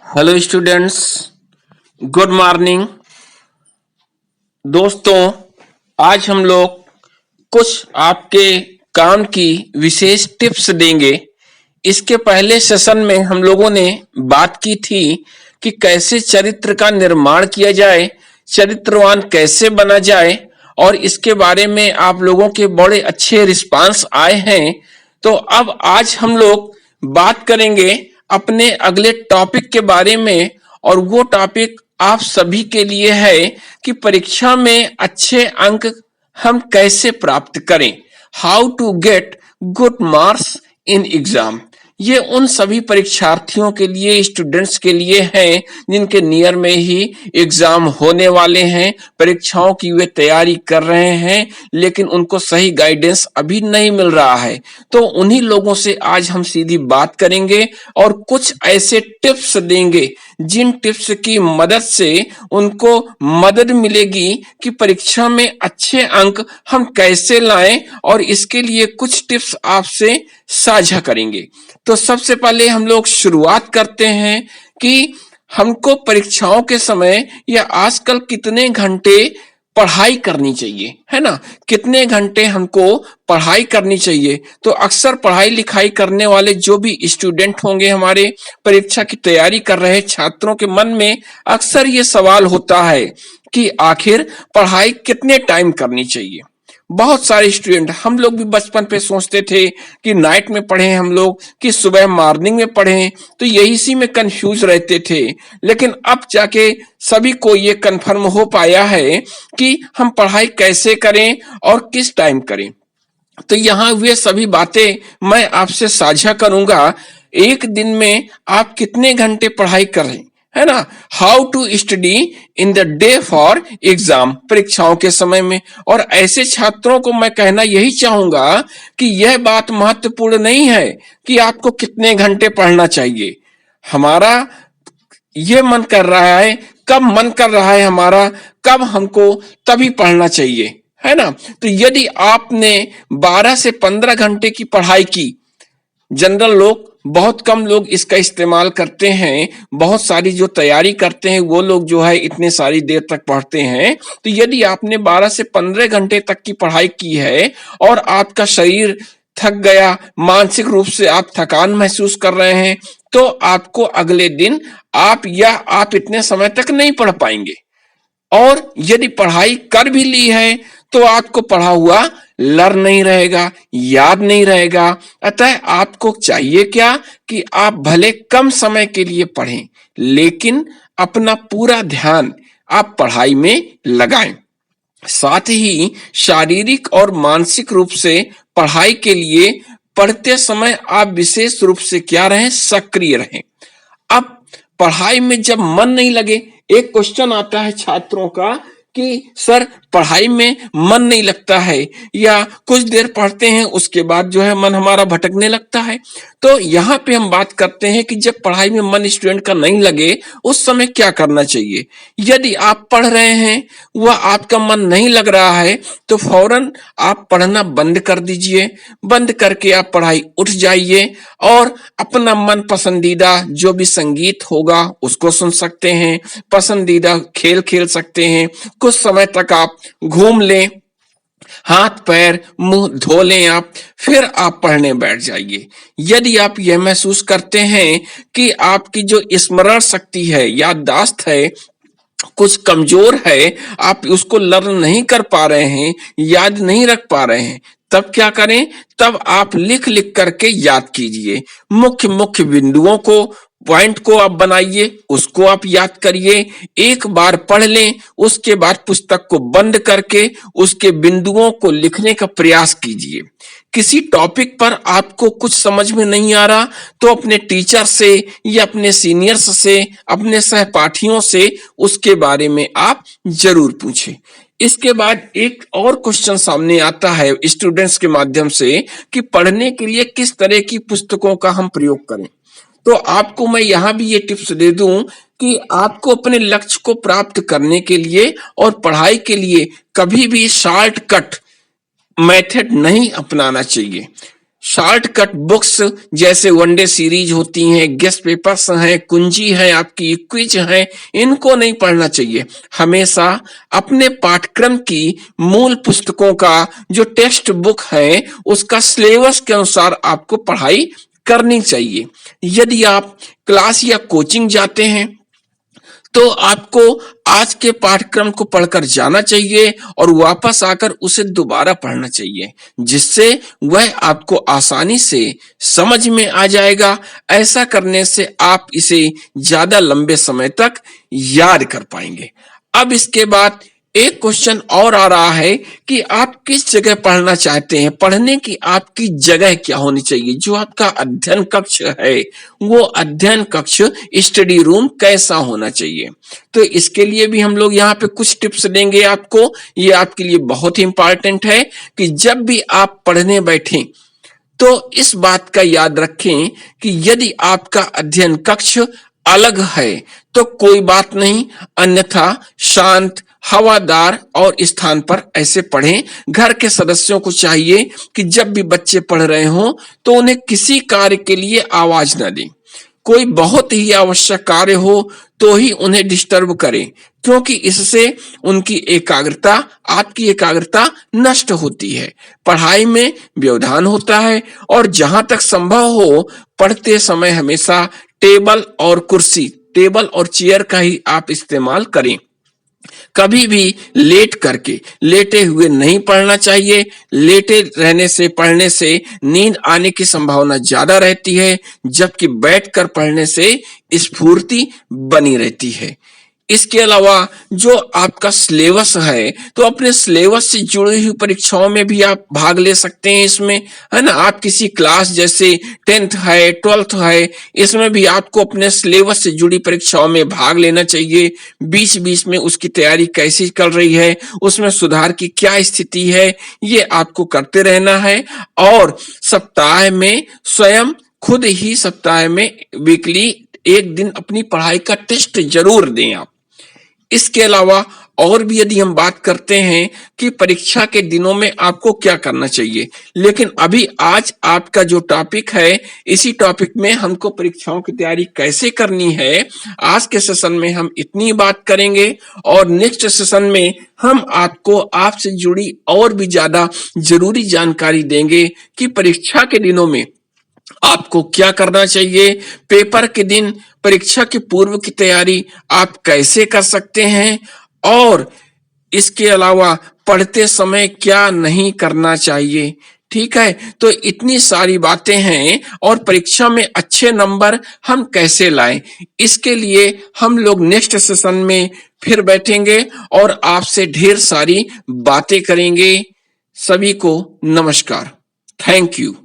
Hello students, good morning. दोस्तों, आज हम लोग कुछ आपके काम की विशेष टिप्स देंगे। इसके पहले सेशन में हम लोगों ने बात की थी कि कैसे चरित्र का निर्माण किया जाए, चरित्रवान कैसे बना जाए, और इसके बारे में आप लोगों के बड़े अच्छे रिस्पांस आए हैं। तो अब आज हम लोग बात करेंगे अपने अगले टॉपिक के बारे में, और वो टॉपिक आप सभी के लिए है कि परीक्षा में अच्छे अंक हम कैसे प्राप्त करें। How to get good marks in exam. ये उन सभी परीक्षार्थियों के लिए, स्टूडेंट्स के लिए है जिनके नियर में ही एग्जाम होने वाले हैं, परीक्षाओं की वे तैयारी कर रहे हैं, लेकिन उनको सही गाइडेंस अभी नहीं मिल रहा है। तो उन्हीं लोगों से आज हम सीधी बात करेंगे और कुछ ऐसे टिप्स देंगे जिन टिप्स की मदद से उनको मदद मिलेगी कि परीक्षा में अच्छे अंक हम कैसे लाएं, और इसके लिए कुछ टिप्स आपसे साझा करेंगे। तो सबसे पहले हम लोग शुरुआत करते हैं कि हमको परीक्षाओं के समय या आजकल कितने घंटे पढ़ाई करनी चाहिए, है ना। कितने घंटे हमको पढ़ाई करनी चाहिए। तो अक्सर पढ़ाई लिखाई करने वाले जो भी स्टूडेंट होंगे, हमारे परीक्षा की तैयारी कर रहे छात्रों के मन में अक्सर ये सवाल होता है कि आखिर पढ़ाई कितने टाइम करनी चाहिए। बहुत सारे स्टूडेंट, हम लोग भी बचपन पे सोचते थे कि नाइट में पढ़ें हम लोग कि सुबह मॉर्निंग में पढ़ें, तो यही सी में कंफ्यूज रहते थे। लेकिन अब जाके सभी को ये कंफर्म हो पाया है कि हम पढ़ाई कैसे करें और किस टाइम करें। तो यहाँ वे सभी बातें मैं आपसे साझा करूंगा। एक दिन में आप कितने घंटे पढ़ाई करें, है ना। How to study in the day for exam, परीक्षाओं के समय में। और ऐसे छात्रों को मैं कहना यही चाहूंगा कि यह बात महत्वपूर्ण नहीं है कि आपको कितने घंटे पढ़ना चाहिए। हमारा ये मन कर रहा है, कब मन कर रहा है हमारा, कब हमको तभी पढ़ना चाहिए, है ना। तो यदि आपने 12 से 15 घंटे की पढ़ाई की, जनरल लोग, बहुत कम लोग इसका इस्तेमाल करते हैं। बहुत सारी जो तैयारी करते हैं वो लोग जो है इतने सारी देर तक पढ़ते हैं। तो यदि आपने 12 से 15 घंटे तक की पढ़ाई की है और आपका शरीर थक गया, मानसिक रूप से आप थकान महसूस कर रहे हैं, तो आपको अगले दिन आप इतने समय तक नहीं पढ़ पाएंगे। और यदि पढ़ाई कर भी ली है तो आपको पढ़ा हुआ लर्न नहीं रहेगा, याद नहीं रहेगा। अतः आपको चाहिए क्या कि आप भले कम समय के लिए पढ़ें, लेकिन अपना पूरा ध्यान आप पढ़ाई में लगाएं। साथ ही शारीरिक और मानसिक रूप से पढ़ाई के लिए पढ़ते समय आप विशेष रूप से क्या रहें, सक्रिय रहें। अब पढ़ाई में जब मन नहीं लगे, एक क्वेश्चन आता है छात्रों का कि सर पढ़ाई में मन नहीं लगता है, या कुछ देर पढ़ते हैं उसके बाद जो है मन हमारा भटकने लगता है। तो यहाँ पे हम बात करते हैं कि जब पढ़ाई में मन स्टूडेंट का नहीं लगे उस समय क्या करना चाहिए। यदि आप पढ़ रहे हैं, वह आपका मन नहीं लग रहा है, तो फौरन आप पढ़ना बंद कर दीजिए। बंद करके आप पढ़ाई उठ जाइए और अपना मन पसंदीदा जो भी संगीत होगा उसको सुन सकते हैं, पसंदीदा खेल खेल सकते हैं, कुछ समय तक आप घूम लें, हाथ पैर मुंह धो लें आप, फिर आप पढ़ने बैठ जाइए। यदि आप यह महसूस करते हैं कि आपकी जो स्मरण शक्ति है, याददाश्त है, कुछ कमजोर है, आप उसको लर्न नहीं कर पा रहे हैं, याद नहीं रख पा रहे हैं, तब क्या करें, तब आप लिख लिख करके याद कीजिए। मुख्य मुख्य बिंदुओं को, पॉइंट को आप बनाइए, उसको आप याद करिए। एक बार पढ़ लें, उसके बाद पुस्तक को बंद करके उसके बिंदुओं को लिखने का प्रयास कीजिए। किसी टॉपिक पर आपको कुछ समझ में नहीं आ रहा तो अपने टीचर से या अपने सीनियर्स से, अपने सहपाठियों से उसके बारे में आप जरूर पूछें। इसके बाद एक और क्वेश्चन सामने आता है स्टूडेंट्स के माध्यम से कि पढ़ने के लिए किस तरह की पुस्तकों का हम प्रयोग करें। तो आपको मैं यहाँ भी ये टिप्स दे दूं कि आपको अपने लक्ष्य को प्राप्त करने के लिए और पढ़ाई के लिए कभी भी शॉर्टकट मेथड नहीं अपनाना चाहिए। शॉर्टकट बुक्स जैसे वनडे सीरीज होती हैं, गेस्ट पेपर्स हैं, कुंजी है, आपकी क्विज है, इनको नहीं पढ़ना चाहिए। हमेशा अपने पाठ्यक्रम की मूल पुस्तकों का जो टेक्स्ट बुक है उसका सिलेबस के अनुसार आपको पढ़ाई करनी चाहिए। यदि आप क्लास या कोचिंग जाते हैं तो आपको आज के पाठ्यक्रम को पढ़कर जाना चाहिए और वापस आकर उसे दोबारा पढ़ना चाहिए, जिससे वह आपको आसानी से समझ में आ जाएगा। ऐसा करने से आप इसे ज्यादा लंबे समय तक याद कर पाएंगे। अब इसके बाद एक क्वेश्चन और आ रहा है कि आप किस जगह पढ़ना चाहते हैं, पढ़ने की आपकी जगह क्या होनी चाहिए। जो आपका अध्ययन कक्ष है वो अध्ययन कक्ष, स्टडी रूम कैसा होना चाहिए। तो इसके लिए भी हम लोग यहाँ पे कुछ टिप्स देंगे आपको। ये आपके लिए बहुत ही इंपॉर्टेंट है कि जब भी आप पढ़ने बैठें तो इस बात का याद रखें कि यदि आपका अध्ययन कक्ष अलग है तो कोई बात नहीं, अन्यथा शांत, हवादार और स्थान पर ऐसे पढ़ें। घर के सदस्यों को चाहिए कि जब भी बच्चे पढ़ रहे हों तो उन्हें किसी कार्य के लिए आवाज न दें। कोई बहुत ही आवश्यक कार्य हो तो ही उन्हें डिस्टर्ब करें, क्योंकि इससे उनकी एकाग्रता, आपकी एकाग्रता नष्ट होती है, पढ़ाई में व्यवधान होता है। और जहां तक संभव हो पढ़ते समय हमेशा टेबल और चेयर का ही आप इस्तेमाल करें। कभी भी लेटे हुए नहीं पढ़ना चाहिए। लेटे रहने से, पढ़ने से नींद आने की संभावना ज्यादा रहती है, जबकि बैठकर पढ़ने से स्फूर्ति बनी रहती है। इसके अलावा जो आपका सिलेबस है तो अपने सिलेबस से जुड़ी हुई परीक्षाओं में भी आप भाग ले सकते हैं इसमें, है ना। आप किसी क्लास जैसे 10th है, 12th है, इसमें भी आपको अपने सिलेबस से जुड़ी परीक्षाओं में भाग लेना चाहिए। बीच बीच में उसकी तैयारी कैसी चल रही है, उसमें सुधार की क्या स्थिति है, ये आपको करते रहना है। और सप्ताह में स्वयं खुद ही सप्ताह में वीकली एक दिन अपनी पढ़ाई का टेस्ट जरूर दें आप। इसके अलावा और भी यदि हम बात करते हैं कि परीक्षा के दिनों में आपको क्या करना चाहिए, लेकिन अभी आज आपका जो टॉपिक है, इसी टॉपिक में हमको परीक्षाओं की तैयारी कैसे करनी है, आज के सेशन में हम इतनी बात करेंगे। और नेक्स्ट सेशन में हम आपको आपसे जुड़ी और भी ज्यादा जरूरी जानकारी देंगे कि परीक्षा के दिनों में आपको क्या करना चाहिए, पेपर के दिन परीक्षा के पूर्व की तैयारी आप कैसे कर सकते हैं, और इसके अलावा पढ़ते समय क्या नहीं करना चाहिए। ठीक है, तो इतनी सारी बातें हैं। और परीक्षा में अच्छे नंबर हम कैसे लाएं, इसके लिए हम लोग नेक्स्ट सेशन में फिर बैठेंगे और आपसे ढेर सारी बातें करेंगे। सभी को नमस्कार, थैंक यू।